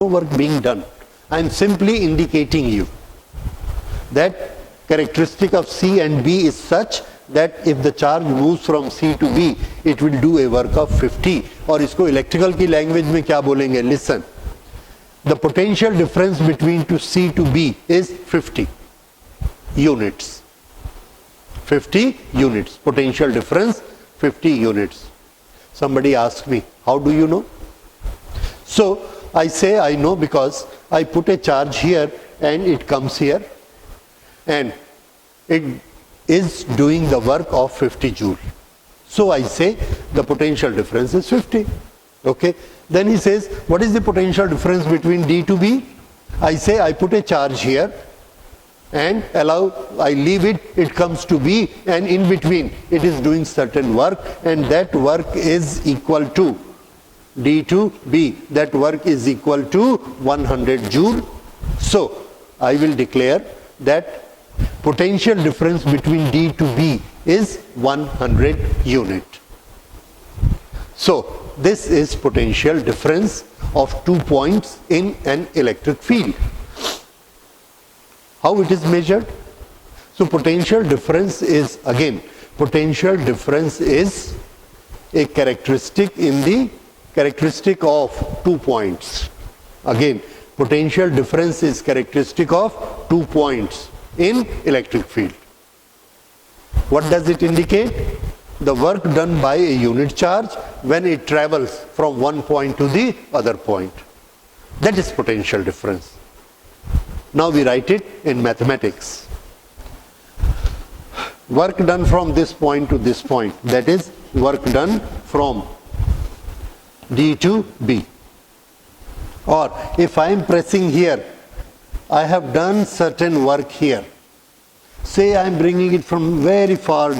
work being done. I am simply indicating you that characteristic of C and B is such that if the charge moves from C to B, it will do a work of 50. और इसको electrical की language में क्या बोलेंगे? Listen, the potential difference between to C to B is 50 units. 50 units. Potential difference 50 units. Somebody asked me, how do you know? So I say I know because I put a charge here and it comes here and it is doing the work of 50 joule. So I say the potential difference is 50. Okay. Then he says, what is the potential difference between D to B? I say I put a charge here and I leave it, it comes to B, and in between it is doing certain work, and that work is equal to D to B. That work is equal to 100 joule. So I will declare that potential difference between D to B is 100 unit. So this is potential difference of 2 points in an electric field. How it is measured? So potential difference is, again, potential difference is a characteristic of 2 points. Again, potential difference is characteristic of 2 points in electric field. What does it indicate? The work done by a unit charge when it travels from one point to the other point. That is potential difference. Now we write it in mathematics. Work done from this point to this point, that is work done from D to B. Or if I am pressing here, I have done certain work here. Say I am bringing it from very far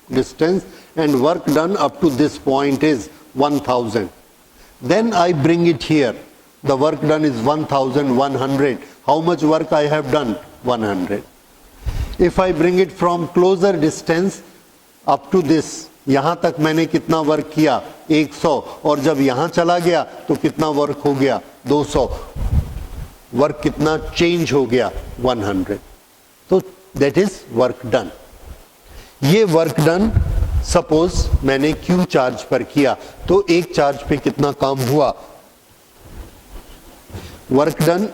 distance and work done up to this point is 1000. Then I bring it here. The work done is 1100. How much work I have done? 100. If I bring it from closer distance up to this, यहाँ तक मैंने कितना work किया? 100. और जब यहाँ चला गया तो कितना वर्क हो गया? 200. वर्क कितना चेंज हो गया? 100. तो that is work done. ये वर्क डन सपोज मैंने Q चार्ज पर किया तो एक चार्ज पे कितना काम हुआ? Work done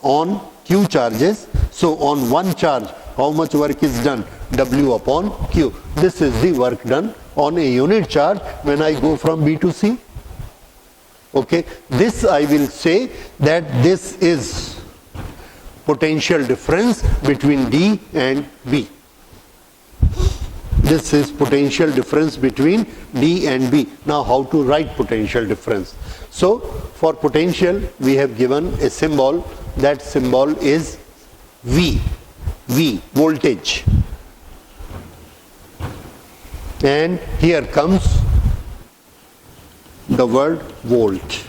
on Q charges. So on one charge, how much work is done? W upon Q. This is the work done on a unit charge when I go from B to C. Okay. This I will say that this is potential difference between D and B. This is potential difference between D and B. Now how to write potential difference? So for potential we have given a symbol. That symbol is V. V, voltage. And here comes the word volt.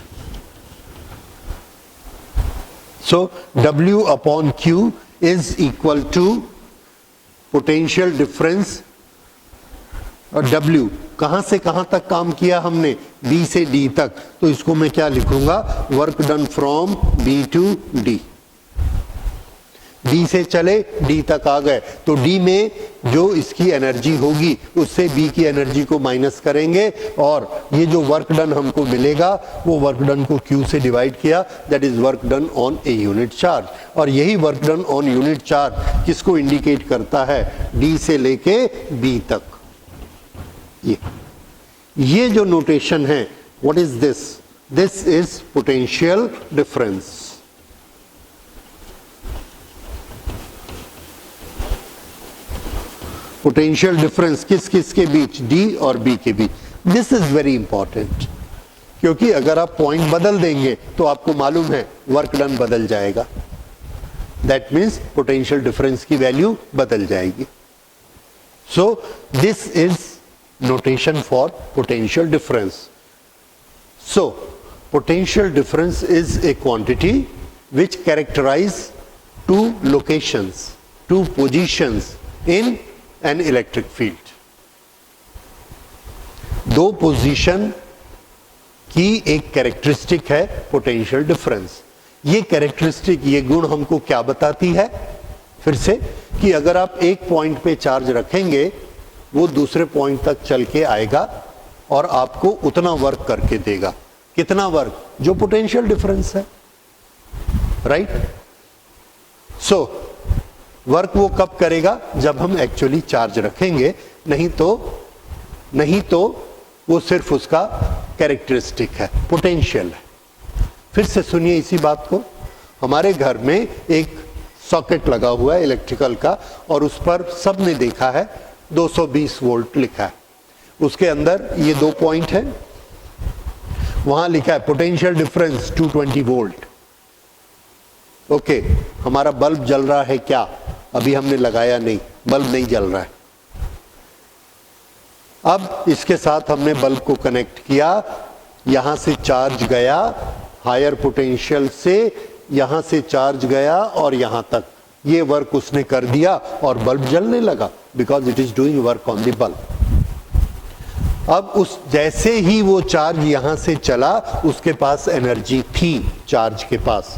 So W upon Q is equal to potential difference. और W कहां से कहां तक काम किया हमने? B से D तक. तो इसको मैं क्या लिखूंगा? Work done from B to D. D से चले D तक आ गए तो D में जो इसकी एनर्जी होगी उससे B की एनर्जी को माइनस करेंगे और ये जो वर्क डन हमको मिलेगा वो वर्क डन को Q से डिवाइड किया. That is work done on A unit charge. और यही work done on unit charge किसको इंडिकेट करता है? D से लेके B तक. ये जो नोटेशन है, what is this? This is potential difference. Potential difference किस किस के बीच? D और B के बीच. दिस इज वेरी इंपॉर्टेंट क्योंकि अगर आप पॉइंट बदल देंगे तो आपको मालूम है वर्क डन बदल जाएगा. दैट मीन्स पोटेंशियल डिफरेंस की वैल्यू बदल जाएगी. सो this is notation for potential difference. So potential difference is a quantity which characterize two locations, two positions in an electric field. दो पोजीशन की एक कैरेक्टरिस्टिक है potential difference. ये characteristic, ये गुण हमको क्या बताती है? फिर से कि अगर आप एक पॉइंट पे चार्ज रखेंगे वो दूसरे पॉइंट तक चल के आएगा और आपको उतना वर्क करके देगा। कितना वर्क? जो पोटेंशियल डिफरेंस है, राइट? सो वर्क वो कब करेगा? जब हम एक्चुअली चार्ज रखेंगे, नहीं तो वो सिर्फ उसका कैरेक्टरिस्टिक है, पोटेंशियल है। फिर से सुनिए इसी बात को। हमारे घर में एक सॉकेट लगा हुआ है इलेक्ट्रिकल का, और उस पर सबने देखा है 220 वोल्ट लिखा है। उसके अंदर ये 2 पॉइंट है, वहां लिखा है पोटेंशियल डिफरेंस 220 वोल्ट। ओके, हमारा बल्ब जल रहा है क्या? अभी हमने लगाया नहीं, बल्ब नहीं जल रहा है। अब इसके साथ हमने बल्ब को कनेक्ट किया, यहां से चार्ज गया हायर पोटेंशियल से, यहां से चार्ज गया और यहां तक, ये वर्क उसने कर दिया और बल्ब जलने लगा, because it is doing work on the bulb. अब उस जैसे ही वो चार्ज यहां से चला, उसके पास एनर्जी थी, चार्ज के पास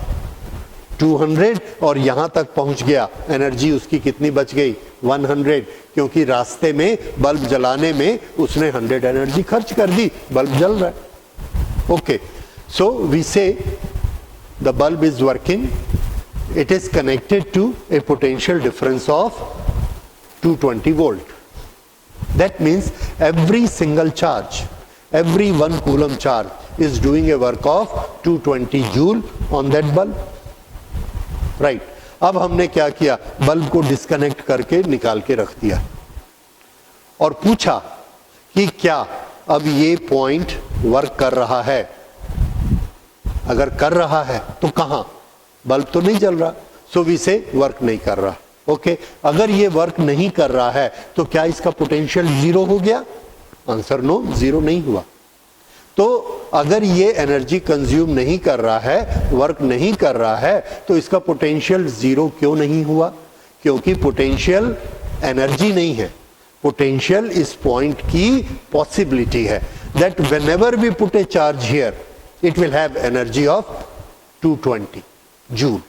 200, और यहां तक पहुंच गया, एनर्जी उसकी कितनी बच गई? 100, क्योंकि रास्ते में बल्ब जलाने में उसने 100 एनर्जी खर्च कर दी, बल्ब जल रहा है। ओके, सो वी से the bulb is working, it is connected to a potential difference of 220 volt. That means every single charge, every 1 coulomb charge is doing a work of 220 joule on that bulb. Right. अब हमने क्या किया? Bulb को disconnect करके निकाल के रख दिया और पूछा कि क्या अब ये पॉइंट वर्क कर रहा है? अगर कर रहा है तो कहां? बल्ब तो नहीं जल रहा, सो वी से वर्क नहीं कर रहा। ओके, अगर ये वर्क नहीं कर रहा है तो क्या इसका पोटेंशियल 0 हो गया? आंसर नो, 0 नहीं हुआ। तो अगर ये एनर्जी कंज्यूम नहीं कर रहा है, वर्क नहीं कर रहा है, तो इसका पोटेंशियल 0 क्यों नहीं हुआ? क्योंकि पोटेंशियल एनर्जी नहीं है, पोटेंशियल इस पॉइंट की पॉसिबिलिटी है, that whenever we put a charge here it will have energy of 220 joule.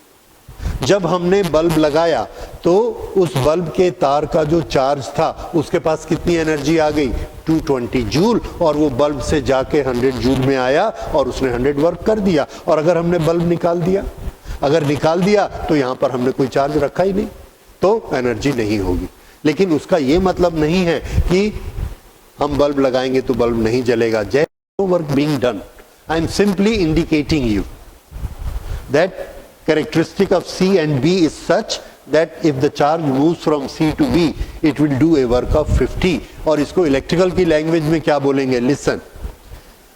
जब हमने बल्ब लगाया तो उस बल्ब के तार का जो चार्ज था उसके पास कितनी एनर्जी आ गई? 220 जूल, और वो बल्ब से जाके 100 जूल में आया और उसने 100 वर्क कर दिया। और अगर हमने बल्ब निकाल दिया, अगर निकाल दिया तो यहां पर हमने कोई चार्ज रखा ही नहीं, तो एनर्जी नहीं होगी। लेकिन उसका ये मतलब नहीं है कि हम बल्ब लगाएंगे तो बल्ब नहीं जलेगा। जैसे work being done, I am simply indicating you that characteristic of C and B is such that if the charge moves from C to B it will do a work of 50। और इसको electrical की language में क्या बोलेंगे? Listen,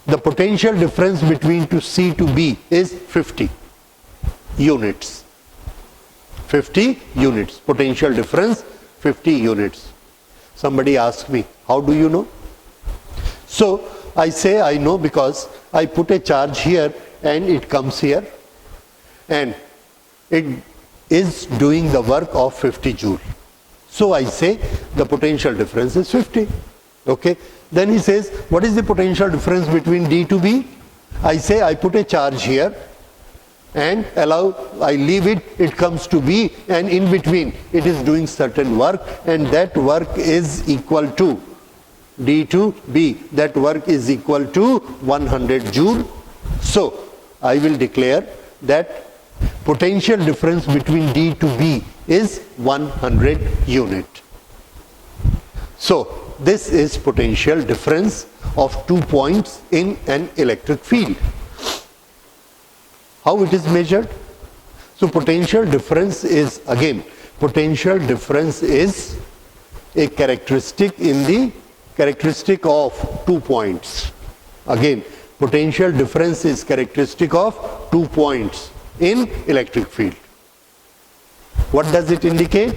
the potential difference between to C to B is 50 units, 50 units, potential difference 50 units. Somebody asked me, how do you know? So I say I know because I put a charge here and it comes here and it is doing the work of 50 joule. So I say the potential difference is 50. Okay. Then he says, what is the potential difference between D to B? I say I put a charge here and I leave it, it comes to B, and in between it is doing certain work, and that work is equal to D to B. That work is equal to 100 joule. So I will declare that potential difference between D to B is 100 unit. So this is potential difference of 2 points in an electric field. How it is measured? So potential difference is, again, potential difference is a characteristic in the characteristic of 2 points. Again, potential difference is characteristic of 2 points in electric field. What does it indicate?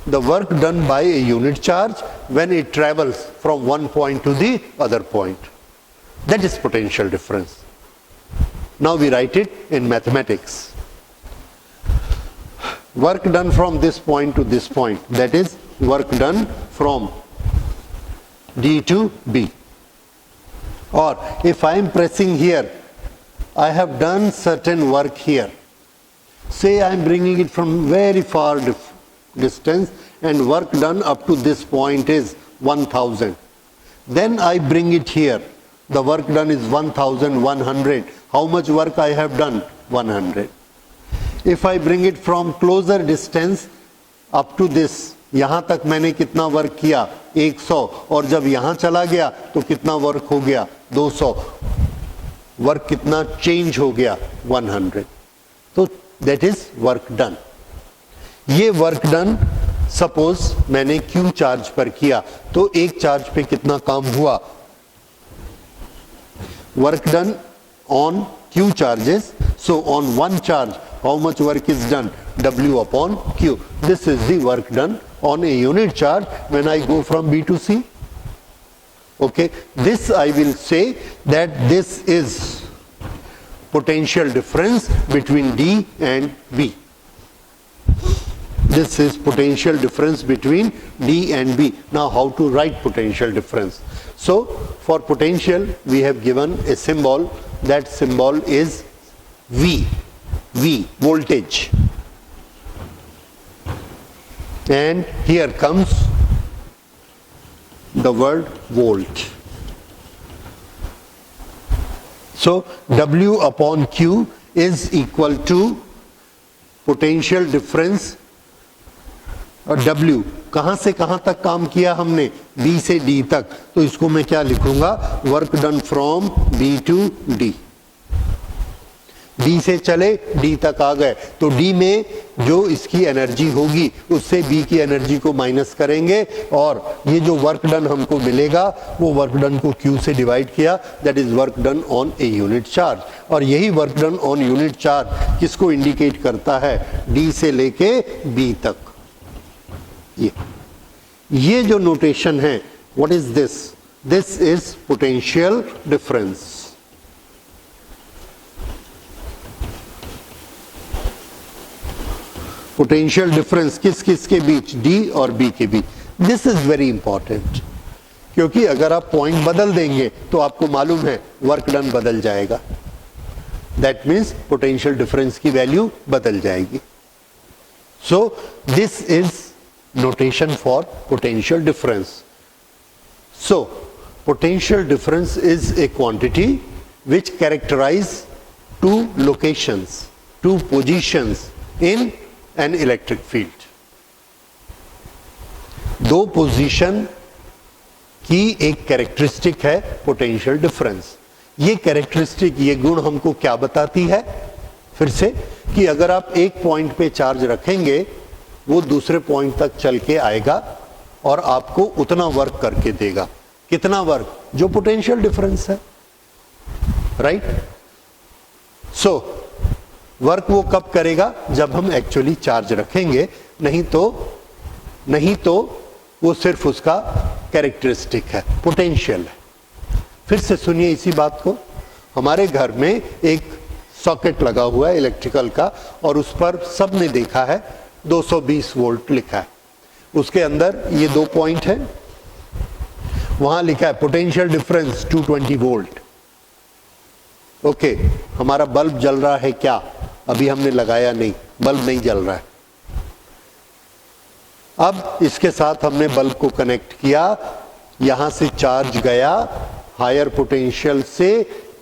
The work done by a unit charge when it travels from one point to the other point. That is potential difference. Now we write it in mathematics. Work done from this point to this point, that is work done from D to B. Or if I am pressing here, I have done certain work here. Say I am bringing it from very far distance and work done up to this point is 1000. Then I bring it here. The work done is 1100. How much work I have done? 100. If I bring it from closer distance up to this, यहाँ तक मैंने कितना work किया? 100. और जब यहाँ चला गया तो कितना वर्क हो गया? 200. वर्क कितना चेंज हो गया? 100. तो दैट इज वर्क डन. ये वर्क डन सपोज मैंने Q चार्ज पर किया तो एक चार्ज पे कितना काम हुआ? Work done on Q charges. So on one charge, how much work is done? W upon Q. This is the work done on a unit charge when I go from B to C. Okay, this I will say that this is potential difference between D and B. This is potential difference between D and B. Now how to write potential difference? So for potential we have given a symbol. That symbol is V, voltage. And here comes the word volt. So W upon Q is equal to potential difference. और W कहां से कहां तक काम किया हमने? B से D तक. तो इसको मैं क्या लिखूंगा? Work done from B to D. D से चले D तक आ गए तो D में जो इसकी एनर्जी होगी उससे B की एनर्जी को माइनस करेंगे और ये जो वर्क डन हमको मिलेगा वो वर्क डन को Q से डिवाइड किया. That is work done on A unit charge. और यही work done on unit charge किसको इंडिकेट करता है? D से लेके B तक. ये जो नोटेशन है, what is this? This is potential difference. Potential difference किस किस के बीच? D और B के बीच. दिस इज वेरी इंपॉर्टेंट क्योंकि अगर आप पॉइंट बदल देंगे तो आपको मालूम है वर्क डन बदल जाएगा. दैट मीन्स पोटेंशियल डिफरेंस की वैल्यू बदल जाएगी. सो this is notation for potential difference. So potential difference is a quantity which characterize two locations, two positions in an electric field. दो पोजीशन की एक कैरेक्टरिस्टिक है potential difference. ये characteristic, ये गुण हमको क्या बताती है? फिर से कि अगर आप एक पॉइंट पे चार्ज रखेंगे वो दूसरे पॉइंट तक चल के आएगा और आपको उतना वर्क करके देगा. कितना वर्क? जो पोटेंशियल डिफरेंस है. राइट? सो वर्क वो कब करेगा? जब हम एक्चुअली चार्ज रखेंगे. नहीं तो वो सिर्फ उसका कैरेक्टरिस्टिक है, पोटेंशियल है. फिर से सुनिए इसी बात को. हमारे घर में एक सॉकेट लगा हुआ है इलेक्ट्रिकल का और उस पर सबने देखा है 220 वोल्ट लिखा है. उसके अंदर ये दो पॉइंट है, वहां लिखा है पोटेंशियल डिफरेंस 220 वोल्ट. ओके, हमारा बल्ब जल रहा है क्या? अभी हमने लगाया नहीं, बल्ब नहीं जल रहा है. अब इसके साथ हमने बल्ब को कनेक्ट किया, यहां से चार्ज गया हायर पोटेंशियल से,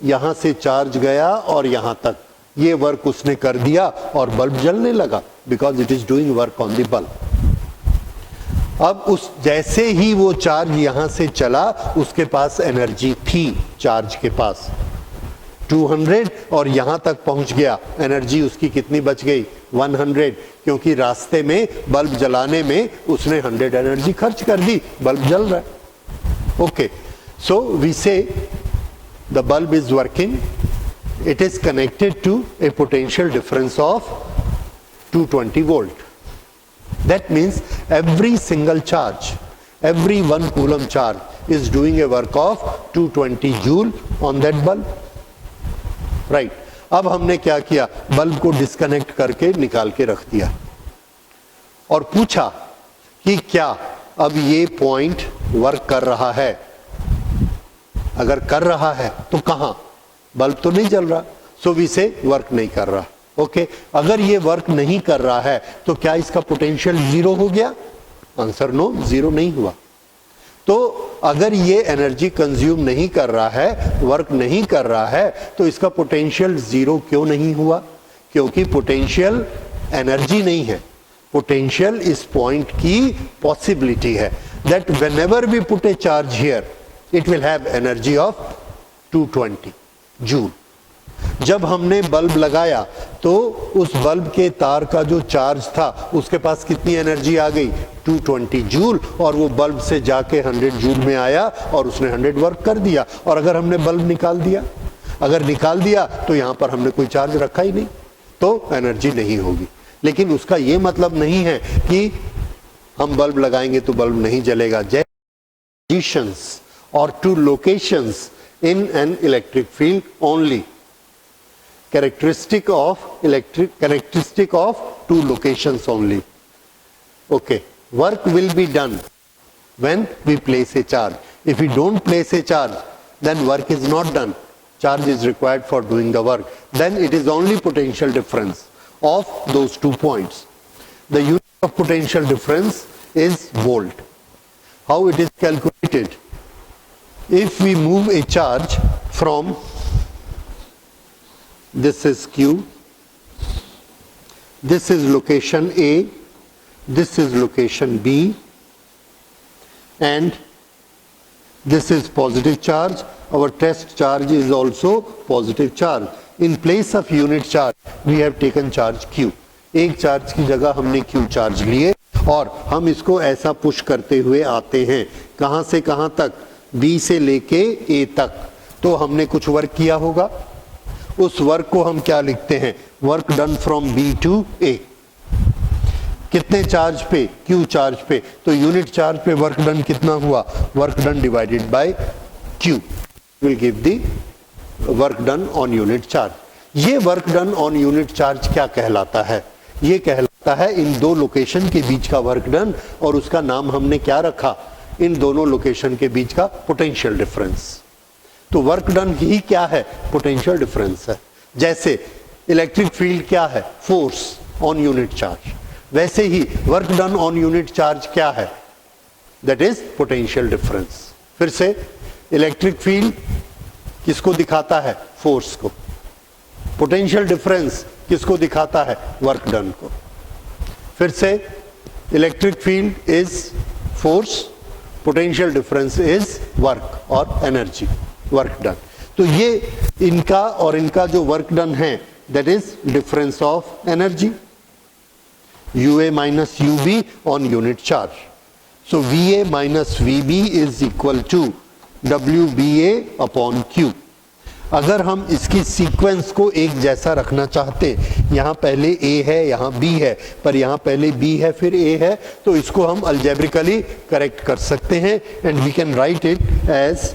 यहां से चार्ज गया और यहां तक. ये वर्क उसने कर दिया और बल्ब जलने लगा because it is doing work on the bulb. अब उस जैसे ही वो चार्ज यहां से चला उसके पास एनर्जी थी, चार्ज के पास 200 और यहां तक पहुंच गया. एनर्जी उसकी कितनी बच गई? 100, क्योंकि रास्ते में बल्ब जलाने में उसने 100 एनर्जी खर्च कर दी. बल्ब जल रहा है. ओके, सो वी से the bulb is working. It is connected to a potential difference of 220 volt. That means every single charge, every 1 coulomb charge is doing a work of 220 joule on that bulb. Right. अब हमने क्या किया? Bulb को disconnect करके निकाल के रख दिया और पूछा कि क्या अब ये पॉइंट वर्क कर रहा है? अगर कर रहा है तो कहां? बल्ब तो नहीं जल रहा. सो वी से वर्क नहीं कर रहा. ओके, अगर ये वर्क नहीं कर रहा है तो क्या इसका पोटेंशियल जीरो हो गया? आंसर नो, जीरो नहीं हुआ। तो अगर ये एनर्जी कंज्यूम नहीं कर रहा है, वर्क नहीं कर रहा है, तो इसका पोटेंशियल जीरो क्यों नहीं हुआ? क्योंकि पोटेंशियल एनर्जी नहीं है, पोटेंशियल इस पॉइंट की पॉसिबिलिटी है that whenever we put a charge here it will have energy of 220 joule. जब हमने बल्ब लगाया तो उस बल्ब के तार का जो चार्ज था उसके पास कितनी एनर्जी आ गई? 220 जूल, और वो बल्ब से जाके 100 जूल में आया और उसने 100 वर्क कर दिया। और अगर हमने बल्ब निकाल दिया, अगर निकाल दिया तो यहां पर हमने कोई चार्ज रखा ही नहीं, तो एनर्जी नहीं होगी। लेकिन उसका ये मतलब नहीं है कि हम बल्ब लगाएंगे तो बल्ब नहीं जलेगा। Positions or to locations in an electric field only. Characteristic of two locations only. Okay, work will be done when we place a charge. If we don't place a charge, then work is not done. Charge is required for doing the work. Then it is only potential difference of those 2 points. The unit of potential difference is volt. How it is calculated? If we move a charge from, this is Q, this is location A, this is location B, and this is positive charge. Our test charge is also positive charge. In place of unit charge, we have taken charge Q. एक charge की जगह हमने Q charge लिए और हम इसको ऐसा push करते हुए आते हैं। कहां से कहां तक? B से लेके A तक। तो हमने कुछ वर्क किया होगा, उस वर्क को हम क्या लिखते हैं? Work done from B to A। कितने चार्ज पे? Q चार्ज पे। तो यूनिट चार्ज पे वर्क डन कितना हुआ? Work done divided by Q will give the work done on unit charge. ये work done on unit charge क्या कहलाता है? ये कहलाता है इन दो लोकेशन के बीच का वर्क डन, और उसका नाम हमने क्या रखा? इन दोनों लोकेशन के बीच का पोटेंशियल डिफरेंस। तो वर्क डन ही क्या है? पोटेंशियल डिफरेंस है। जैसे इलेक्ट्रिक फील्ड क्या है? Force on unit charge. वैसे ही work done on unit charge क्या है? That is potential difference. फिर से, इलेक्ट्रिक फील्ड किसको दिखाता है? फोर्स को। पोटेंशियल डिफरेंस किसको दिखाता है? वर्क डन को। फिर से, electric field is force, potential difference is work और एनर्जी, वर्क डन। तो ये इनका और इनका जो वर्क डन है that is difference of energy, UA minus UB on unit charge. So VA minus VB is equal to WBA upon Q. अगर हम इसकी सीक्वेंस को एक जैसा रखना चाहते हैं, यहाँ पहले A है, यहाँ B है, पर यहाँ पहले B है फिर A है, तो इसको हम अलजेब्रिकली करेक्ट कर सकते हैं and we can write it as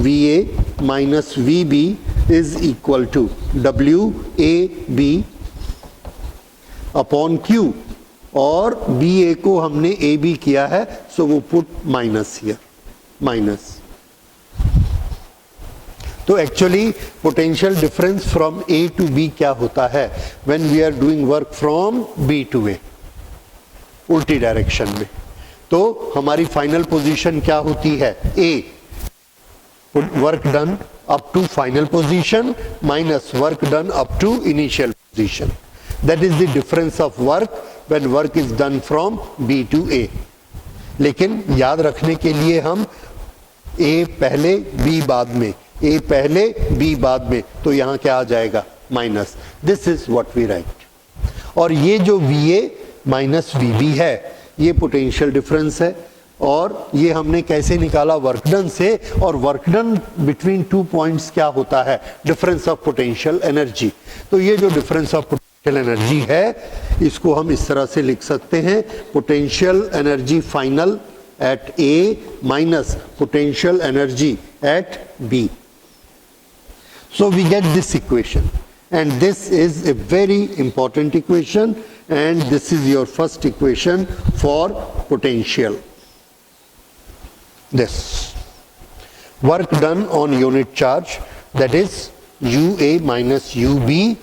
VA minus VB is equal to WAB upon Q, और BA को हमने AB किया है, सो वो पुट माइनस हियर, माइनस। तो actually potential difference from A to B क्या होता है? When we are doing work from B to A, उल्टी डायरेक्शन में, तो हमारी फाइनल पोजीशन क्या होती है? A, work done up to final position minus work done up to initial position. That is the difference of work when work is done from B to A. लेकिन याद रखने के लिए हम A पहले B बाद में, A पहले B बाद में, तो यहाँ क्या आ जाएगा? Minus. This is what we write. और ये जो VA माइनस VB है ये पोटेंशियल डिफरेंस है, और ये हमने कैसे निकाला? वर्क डन से। और वर्क डन बिटवीन 2 पॉइंट्स क्या होता है? Difference of potential energy. तो ये जो डिफरेंस ऑफ एनर्जी है इसको हम इस तरह से लिख सकते हैं, potential energy final at A minus potential energy at B. So we get this equation, and this is a very important equation, and this is your first equation for potential. This work done on unit charge, that is UA minus UB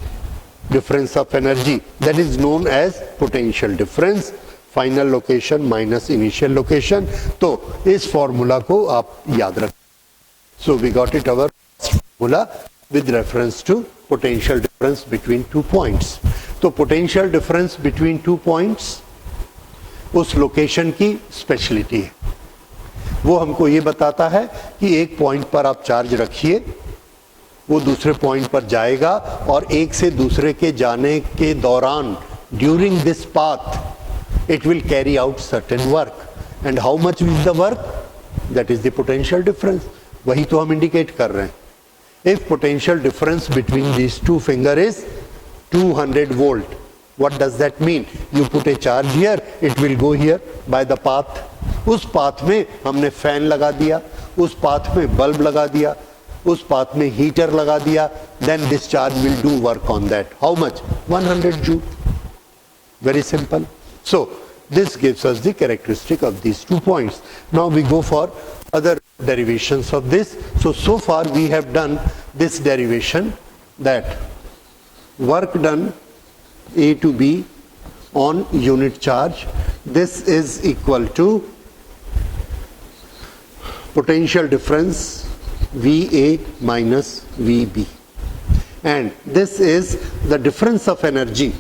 difference of energy, that is known as potential difference, final location minus initial location. तो इस formula को आप याद रखें। So we got it our formula with reference to potential difference between two points। तो potential difference between two points उस location की speciality है। वो हमको ये बताता है कि एक पॉइंट पर आप चार्ज रखिए, वो दूसरे पॉइंट पर जाएगा और एक से दूसरे के जाने के दौरान during this path it will carry out certain work, and how much is the work, that is the potential difference. वही तो हम इंडिकेट कर रहे हैं। If potential difference between these two finger is 200 volt, what does that mean? You put a charge here, it will go here by the path. उस path में हमने fan लगा दिया, उस पाथ में बल्ब लगा दिया, उस पाथ में हीटर लगा दिया, then this charge will do work on that. How much? 100 joule. Very simple. So this gives us the characteristic of these 2 points. Now we go for other derivations of this. So far we have done this derivation, that work done A to B on unit charge, this is equal to potential difference VA minus VB, and this is the difference of energy.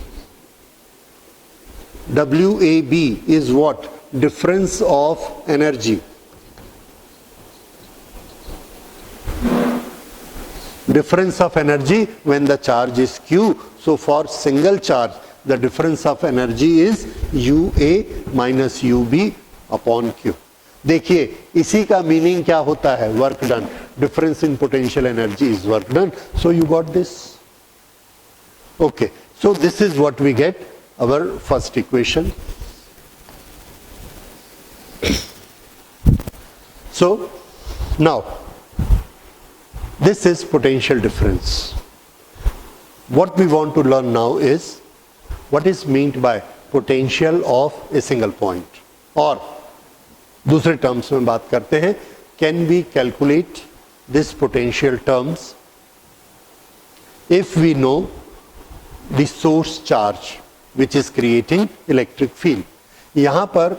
WAB is what? Difference of energy. Difference of energy when the charge is Q. So for single charge the difference of energy is UA minus UB upon Q. देखिए इसी का meaning क्या होता है? Work done, difference in potential energy is work done. So you got this. Okay, so this is what we get our first equation. So now this is potential difference. What we want to learn now is what is meant by potential of a single point, और दूसरे terms में बात करते हैं, can we calculate this potential terms if we know the source charge which is creating electric field. यहां पर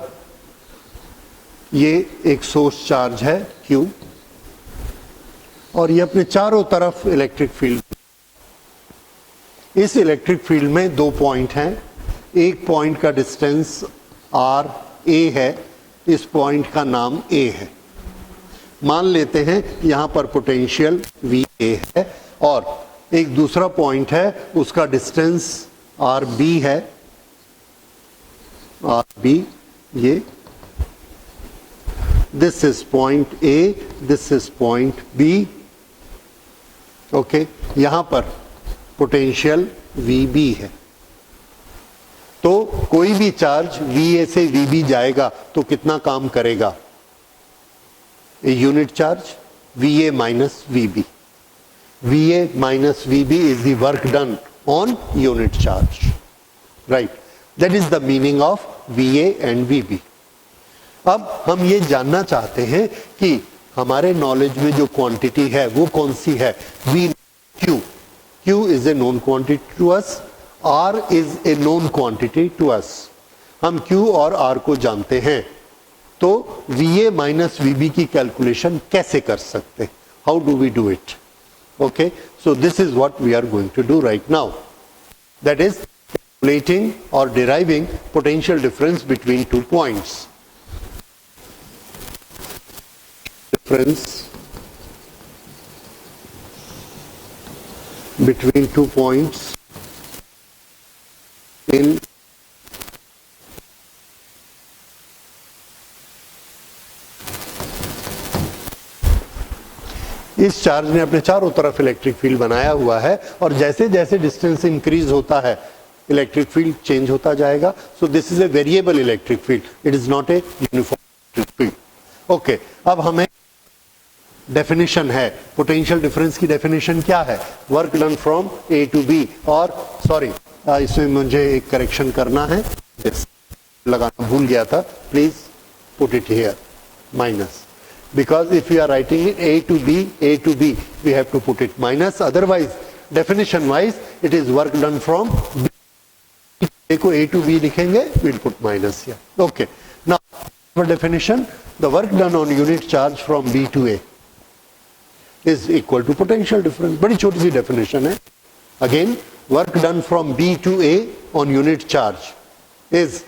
ये एक सोर्स चार्ज है Q और ये अपने चारों तरफ इलेक्ट्रिक फील्ड। इस इलेक्ट्रिक फील्ड में 2 पॉइंट हैं, एक पॉइंट का डिस्टेंस R A है, इस पॉइंट का नाम A है। मान लेते हैं यहां पर पोटेंशियल VA है और एक दूसरा पॉइंट है, उसका डिस्टेंस RB है, RB ये, this is point A, this is point B। Okay, यहां पर पोटेंशियल VB है। तो कोई भी चार्ज VA से VB जाएगा तो कितना काम करेगा? A unit charge VA minus VB। VA minus VB is the work done on unit charge, right? That is the meaning of VA and VB. अब हम ये जानना चाहते हैं कि हमारे नॉलेज में जो क्वांटिटी है वो कौन सी है? Q. Q is a known quantity to us. R is a known quantity to us. हम Q और R को जानते हैं, तो VA minus VB की कैलकुलेशन कैसे कर सकते? How do we do it? Okay, so this is what we are going to do right now. That is calculating or deriving potential difference between 2 points. Difference between 2 points in इस charge ने अपने चारों तरफ electric field बनाया हुआ है और जैसे जैसे डिस्टेंस इंक्रीज होता है इलेक्ट्रिक फील्ड चेंज होता जाएगा। सो this is a variable electric field, it is not a uniform electric field. Okay, अब हमें डेफिनेशन है, पोटेंशियल डिफरेंस की डेफिनेशन क्या है? Work done from A to B। और सॉरी, इसमें मुझे एक करेक्शन करना है, लगाना भूल गया था, please put it here minus, because if we are writing it A to B, we have to put it minus, otherwise Definition wise, it is work done from A को A to B लिखेंगे, we'll put minus here. Okay. Now, for definition, the work done on unit charge from B to A is equal to potential difference. बड़ी छोटी सी definition है. Again, work done from B to A on unit charge is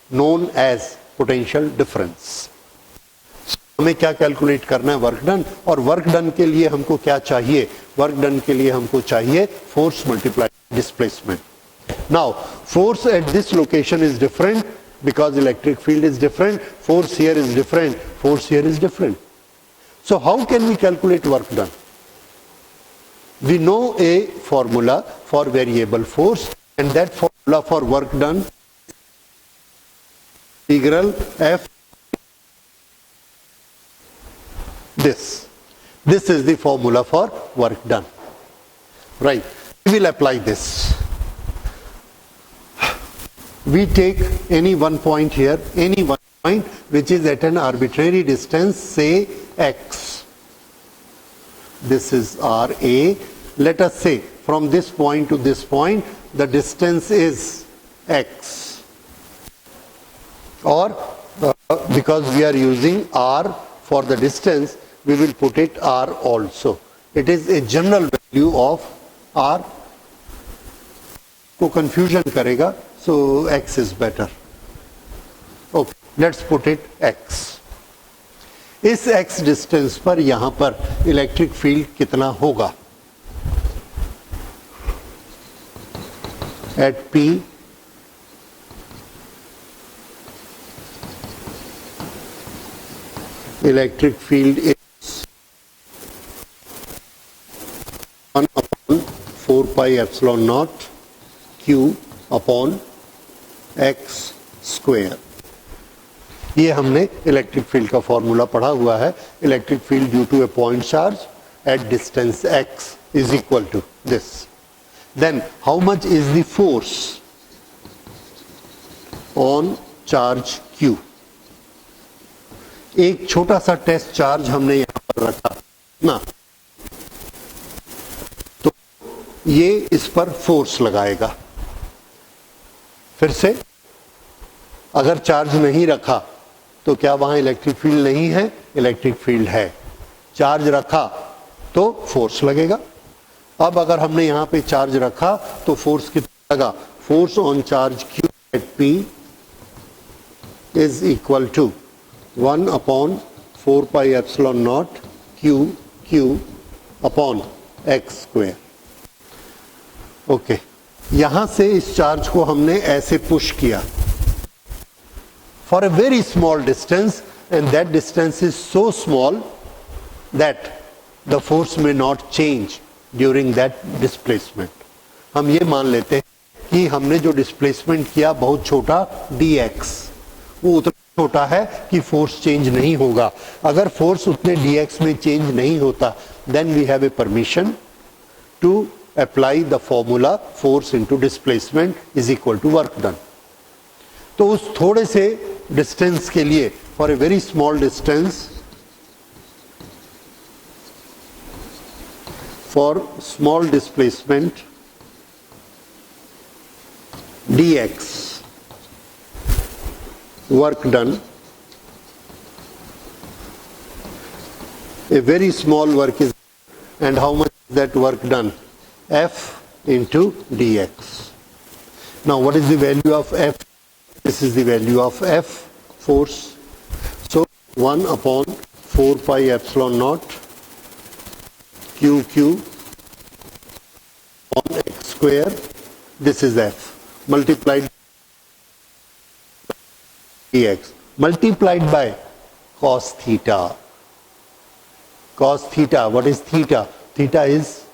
known as potential difference. हमें क्या calculate करना है? Work done. और work done के लिए हमको क्या चाहिए? वर्क डन के लिए हमको चाहिए force multiply displacement. Now force at this location is different because electric field is different. Force here is different. Force here is different. So how can we calculate work done? We know a formula for variable force, and that formula for work done integral F. This is the formula for work done. Right. We will apply this. We take any one point here, any one point which is at an arbitrary distance, say x. This is RA. Let us say from this point to this point the distance is x, or because we are using R for the distance, we will put it R also. It is a general value of R. को confusion करेगा, so x is better. Okay, let's put it x. इस x distance पर यहाँ पर electric field कितना होगा? At P, electric field is 1 upon 4 pi epsilon naught Q upon x square. ये हमने इलेक्ट्रिक फील्ड का फॉर्मूला पढ़ा हुआ है. Electric field due to a point charge at distance x is equal to this. Then how much is the force on charge Q? एक छोटा सा test charge हमने यहां पर रखा ना, तो ये इस पर फोर्स लगाएगा. फिर से अगर चार्ज नहीं रखा तो क्या वहां इलेक्ट्रिक फील्ड नहीं है? इलेक्ट्रिक फील्ड है. चार्ज रखा तो फोर्स लगेगा. अब अगर हमने यहां पे चार्ज रखा तो फोर्स कितना लगा? Force on charge Q at P is equal to 1 upon 4 pi epsilon naught Q upon x square. Okay, यहां से इस चार्ज को हमने ऐसे पुश किया for a very small distance, and that distance is so small that the force may not change during that displacement. हम ये मान लेते हैं कि हमने जो डिस्प्लेसमेंट किया बहुत छोटा dx, वो उतना छोटा है कि फोर्स चेंज नहीं होगा. अगर फोर्स उतने dx में चेंज नहीं होता, then we have a permission to apply the formula force into displacement is equal to work done. तो उस थोड़े से डिस्टेंस के लिए, for a very small distance, for small displacement dx, work done, a very small work is, and how much is that work done? F into dx. Now what is the value of F? This is the value of F, force. So 1 upon 4 pi epsilon naught Q on x square, this is F, multiplied dx, multiplied by cos theta. Cos theta, what is theta? Theta is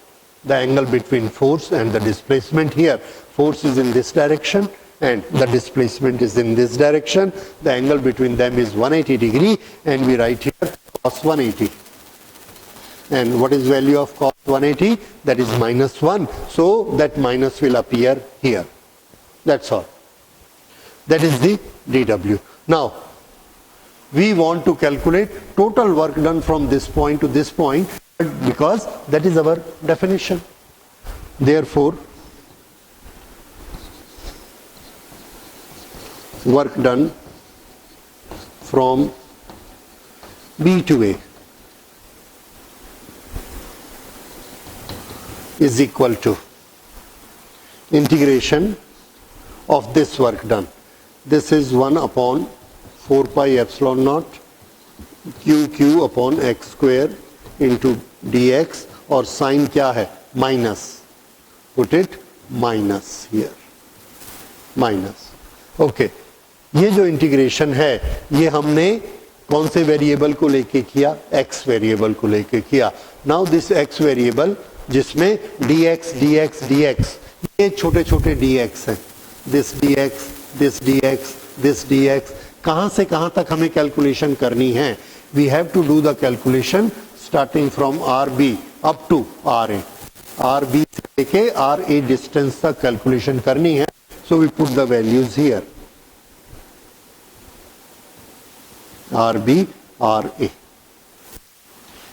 the angle between force and the displacement. Here force is in this direction and the displacement is in this direction. The angle between them is 180 degree, and we write here cos 180. And what is value of cos 180? That is -1. So that minus will appear here. That's all. That is the dW. Now we want to calculate total work done from this point to this point, because that is our definition. Therefore, work done from B to A is equal to integration of this work done. This is 1 upon 4 pi epsilon naught q upon x square into dx, और sign क्या है, minus, put it minus here, minus. Okay, ये जो integration है ये हमने कौन से वेरिएबल को लेके किया, x वेरिएबल को लेके किया. नाउ दिस x वेरिएबल जिसमें dx dx dx, ये छोटे छोटे dx हैं, this dx this dx this dx, कहां से कहां तक हमें कैलकुलेशन करनी है. We have to do the calculation starting from RB up to RA. RB से लेके RA डिस्टेंस तक कैलकुलेशन करनी है. So we put the values here, RB RA.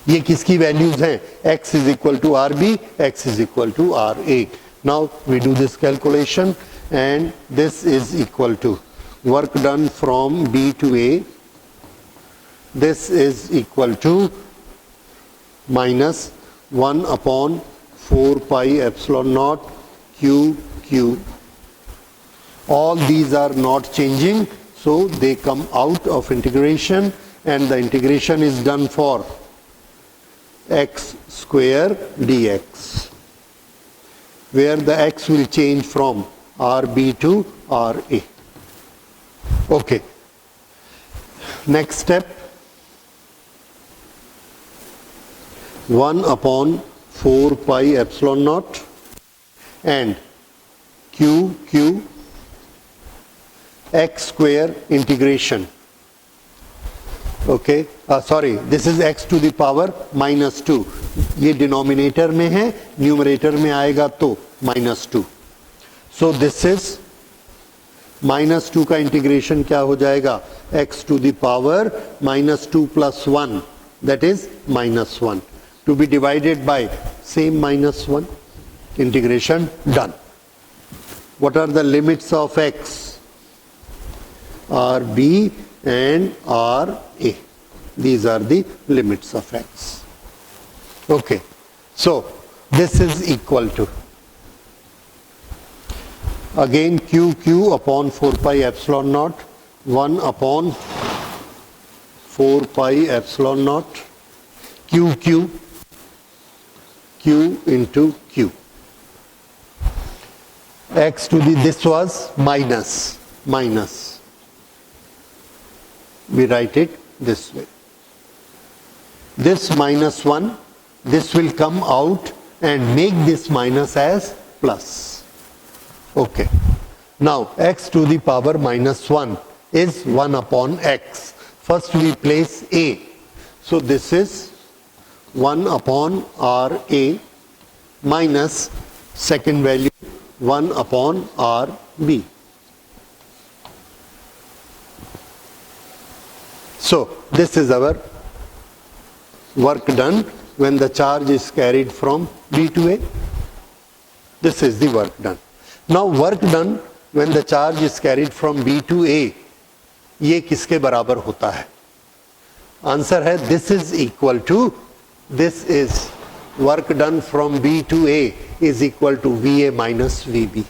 ये किसकी वैल्यूज हैं, x is equal to RB, x is equal to RA. Now we do this calculation and this is equal to work done from B to A. This is equal to minus 1 upon 4 pi epsilon naught q. All these are not changing, so they come out of integration, and the integration is done for x square dx, where the x will change from RB to RA. Okay. Next step, 1 upon 4 pi epsilon naught and q x square integration. Okay, sorry, this is x to the power minus 2. ये denominator में है, numerator में आएगा तो minus 2. So this is minus 2 का integration क्या हो जाएगा, x to the power minus 2 plus 1, that is minus 1, to be divided by same minus 1. Integration done. What are the limits of x? RB and RA. These are the limits of x. Okay, so this is equal to, again q upon 4 pi epsilon naught, 1 upon 4 pi epsilon naught q into q. X to the, this was minus, we write it this way. This minus 1, this will come out and make this minus as plus. Okay, now x to the power minus 1 is 1 upon x. First we place a, so this is 1 upon RA minus second value 1 upon RB. So this is our work done when the charge is carried from B to A. This is the work done. Now work done when the charge is carried from B to A, ये किसके बराबर होता है? Answer है this is equal to, this is work done from B to A is equal to VA minus VB.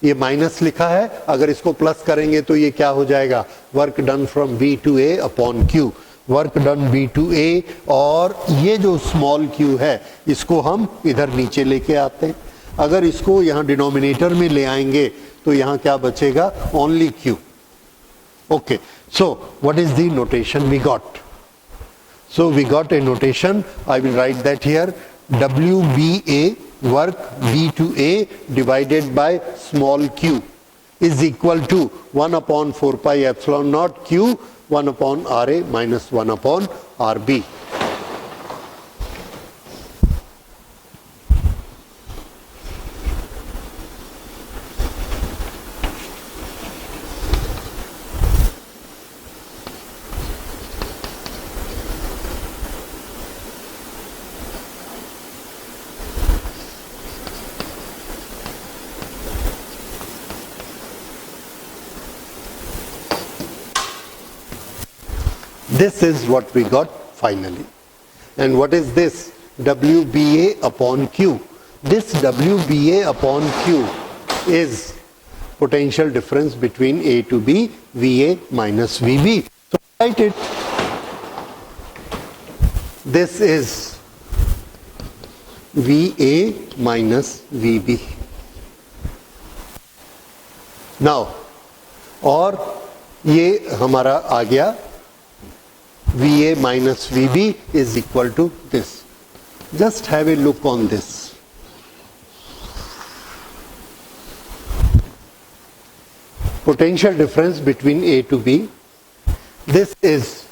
ये minus लिखा है, अगर इसको प्लस करेंगे तो ये क्या हो जाएगा, work done from B to A upon Q. Work done B to A, और ये जो स्मॉल q है इसको हम इधर नीचे लेके आते हैं. अगर इसको यहाँ डिनोमिनेटर में ले आएंगे तो यहाँ क्या बचेगा, only q. Okay, so what is the notation we got? So we got a notation, I will write that here, WBA, work B to A divided by small q is equal to 1 upon 4 pi epsilon naught q, 1 upon RA minus 1 upon RB. This is what we got finally. And what is this? WBA upon Q. This WBA upon Q is potential difference between A to B, VA minus VB. So write it. This is VA minus VB. Now, और ये हमारा आ गया VA minus VB is equal to this. Just have a look on this. Potential difference between A to B. This is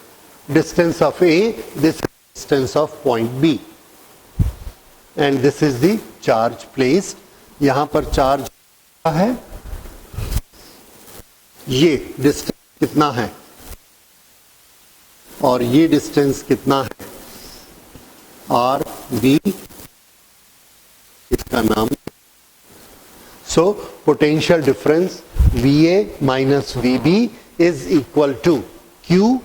distance of A, this is distance of point B. And this is the charge placed. यहाँ पर charge है. ये distance कितना है? और ये distance कितना है? R, B, इसका नाम. So potential difference VA minus VB is equal to Q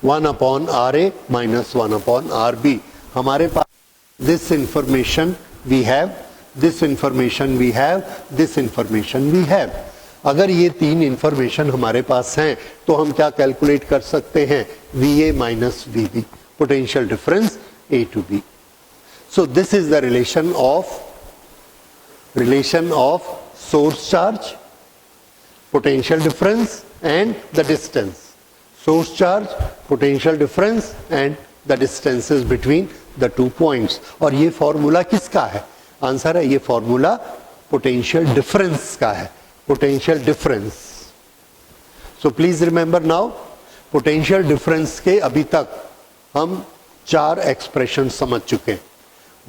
1 upon RA minus 1 upon RB. हमारे पास this information we have, this information we have, this information we have. अगर ये तीन इंफॉर्मेशन हमारे पास हैं तो हम क्या कैलकुलेट कर सकते हैं? VA minus VB, potential difference A to B. So this is the relation of source charge, potential difference and the distance. Source charge, potential difference and the distances between the 2 points. और ये formula किसका है? Answer है ये formula potential difference का है. Potential difference. So please remember now, potential difference के अभी तक हम 4 एक्सप्रेशन समझ चुके हैं.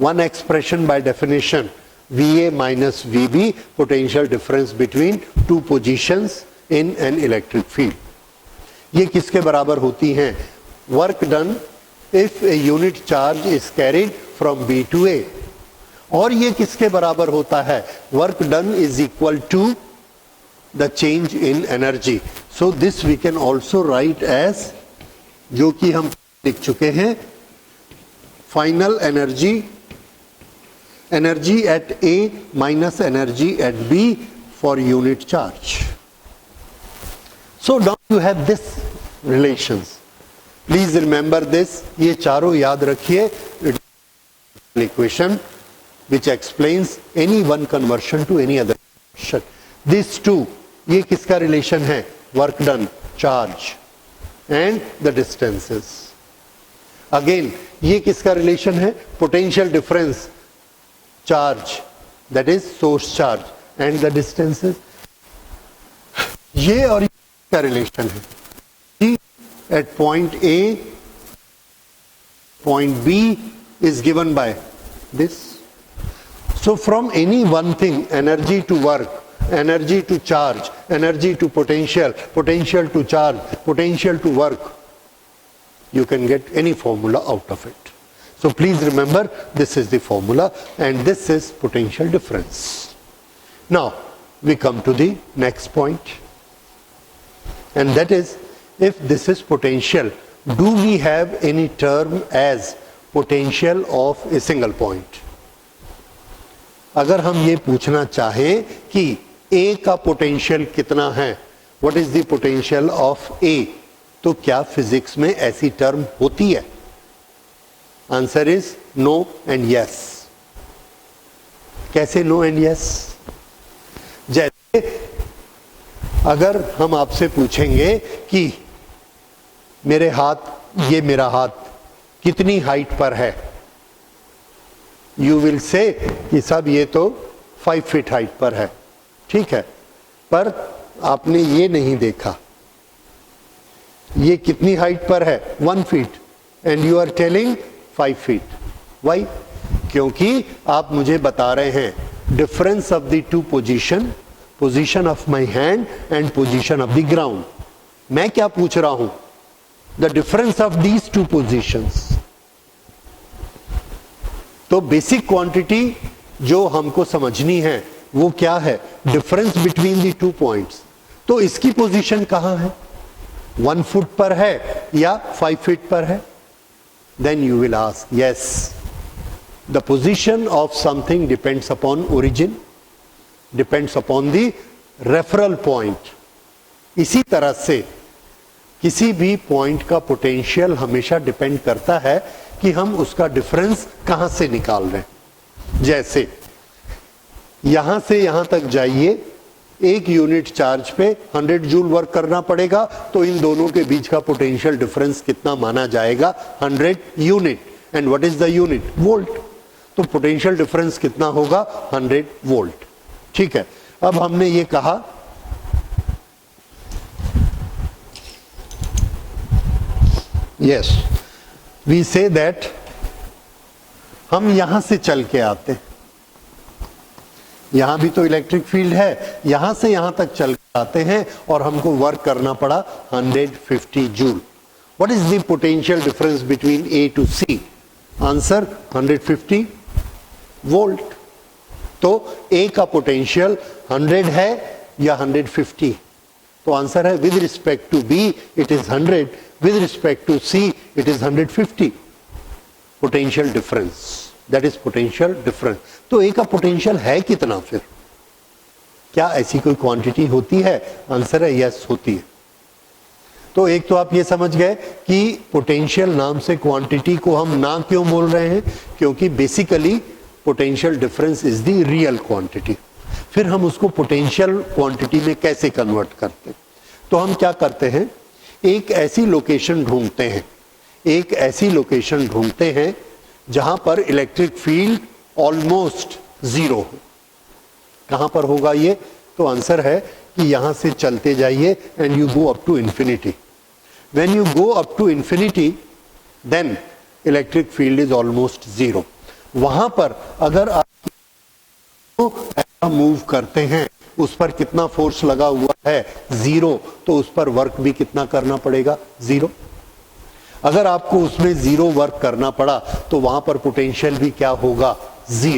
One expression by definition VA minus VB, potential difference between 2 positions in an electric field. ये किसके बराबर होती हैं? Work done if a unit charge is carried from B to A. और ये किसके बराबर होता है? Work done is equal to the change in energy. So this we can also write as, जो कि हम लिख चुके हैं, final energy at A minus energy at B for unit charge. So now you have this relations. Please remember this. ये चारों याद रखिए. Equation which explains any one conversion to any other conversion. These two, ये किसका relation है? Work done, charge and the distances. Again, ये किसका relation है? Potential difference, charge, that is source charge and the distances. ये और ये का relation है. At point A, point B is given by this. So from any one thing, energy to work, energy to charge, energy to potential, potential to charge, potential to work, you can get any formula out of it. So please remember, this is the formula and this is potential difference. Now we come to the next point, and that is, if this is potential, do we have any term as potential of a single point? अगर हम ये पूछना चाहें कि A का potential कितना है, what is the potential of A, तो क्या फिजिक्स में ऐसी टर्म होती है? Answer is no and yes. कैसे नो एंड यस? जैसे अगर हम आपसे पूछेंगे कि मेरे हाथ, ये मेरा हाथ कितनी हाइट पर है, यू विल से कि साहब ये तो 5 फीट हाइट पर है. ठीक है, पर आपने ये नहीं देखा ये कितनी हाइट पर है, 1 feet, and you are telling 5 feet. Why? क्योंकि आप मुझे बता रहे हैं difference of the two position of my hand and position of the ground. मैं क्या पूछ रहा हूं? The difference of these two positions. तो बेसिक क्वांटिटी जो हमको समझनी है वो क्या है? Difference between the two points. तो इसकी पोजीशन कहां है? 1 फुट पर है या 5 फीट पर है, then you will ask, yes, the position of something depends upon origin, depends upon the referral point. इसी तरह से किसी भी पॉइंट का पोटेंशियल हमेशा डिपेंड करता है कि हम उसका डिफरेंस कहां से निकाल रहे हैं। जैसे यहां से यहां तक जाइए, एक यूनिट चार्ज पे 100 जूल वर्क करना पड़ेगा, तो इन दोनों के बीच का पोटेंशियल डिफरेंस कितना माना जाएगा? 100 unit. And what is the unit? Volt. तो पोटेंशियल डिफरेंस कितना होगा? 100 वोल्ट। ठीक है, अब हमने ये कहा यस, वी से दैट हम यहां से चल के आते हैं, यहां भी तो इलेक्ट्रिक फील्ड है, यहां से यहां तक चल के आते हैं और हमको वर्क करना पड़ा 150 joule. What is the potential difference between A to C? Answer 150 volt. तो ए का पोटेंशियल 100 है या 150? तो आंसर है with respect to B it is 100, with respect to C it is 150. Potential difference, that is potential difference. तो A का potential है कितना फिर? क्या ऐसी कोई क्वांटिटी होती है? आंसर है यस, होती है। तो एक तो आप ये समझ गए कि पोटेंशियल नाम से क्वांटिटी को हम ना क्यों बोल रहे हैं, क्योंकि basically potential difference is the real quantity. फिर हम उसको पोटेंशियल क्वांटिटी में कैसे कन्वर्ट करते हैं? तो हम क्या करते हैं, एक ऐसी लोकेशन ढूंढते हैं, एक ऐसी लोकेशन ढूंढते हैं जहां पर इलेक्ट्रिक फील्ड ऑलमोस्ट जीरो हो। कहां पर होगा ये? तो आंसर है कि यहां से चलते जाइए and you go up to infinity. When you go up to infinity then electric field is almost zero. वहां पर अगर आप ऐसा मूव करते हैं, उस पर कितना फोर्स लगा हुआ है? जीरो। तो उस पर वर्क भी कितना करना पड़ेगा? जीरो। अगर आपको उसमें जीरो वर्क करना पड़ा तो वहां पर पोटेंशियल भी क्या होगा? जीरो।